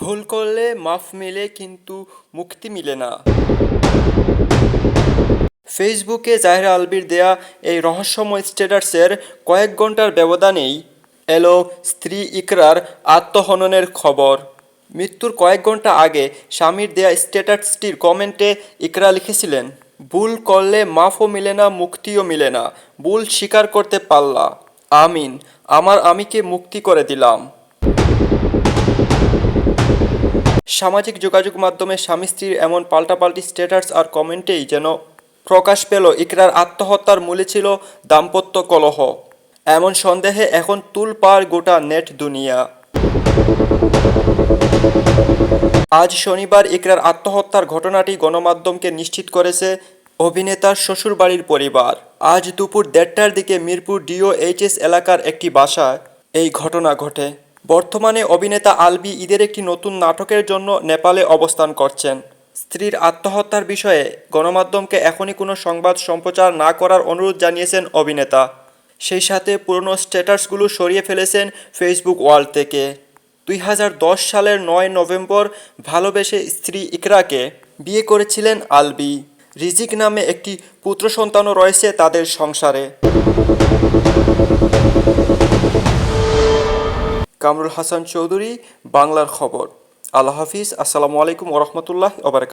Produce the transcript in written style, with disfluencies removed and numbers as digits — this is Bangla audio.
ভুল করলে মাফ মিলে কিন্তু মুক্তি মিলে না। ফেসবুকে জাহেরা আলভীর দেয়া এই রহস্যময় স্ট্যাটাসের কয়েক ঘন্টার ব্যবধানেই এলো স্ত্রী ইকরার আত্মহননের খবর। মৃত্যুর কয়েক ঘন্টা আগে স্বামীর দেয়া স্ট্যাটাসটির কমেন্টে ইকরা লিখেছিলেন, ভুল করলে মাফও মিলে না, মুক্তিও মিলে না, ভুল স্বীকার করতে পারলা, আমিন, আমার আমিকে মুক্তি করে দিলাম। সামাজিক যোগাযোগ মাধ্যমে স্বামী স্ত্রীর এমন পাল্টাপাল্টি স্ট্যাটাস আর কমেন্টেই যেন প্রকাশ পেল ইকরার আত্মহত্যার মূলে ছিল দাম্পত্য কলহ। এমন সন্দেহে এখন তুলপাড় গোটা নেট দুনিয়া। আজ শনিবার ইকরার আত্মহত্যার ঘটনাটি গণমাধ্যমকে নিশ্চিত করেছে অভিনেতার শ্বশুরবাড়ির পরিবার। আজ দুপুর 1:30টার দিকে মিরপুর DOHS এলাকার একটি বাসায় এই ঘটনা ঘটে। বর্তমানে অভিনেতা আলভী ঈদের একটি নতুন নাটকের জন্য নেপালে অবস্থান করছেন। স্ত্রীর আত্মহত্যার বিষয়ে গণমাধ্যমকে এখনই কোনো সংবাদ সম্প্রচার না করার অনুরোধ জানিয়েছেন অভিনেতা। সেই সাথে পুরনো স্ট্যাটাসগুলো সরিয়ে ফেলেছেন ফেসবুক ওয়াল থেকে। 2010 সালের 9 নভেম্বর ভালোবেসে স্ত্রী ইকরাকে বিয়ে করেছিলেন আলভী। রিজিক নামে একটি পুত্র সন্তানও রয়েছে তাদের সংসারে। কামরুল হাসান চৌধুরী, বাংলার খবর। আল্লাহ হাফিজ। আসসালামু আলাইকুম ওয়া রাহমাতুল্লাহি ওয়া বারাকাতুহু।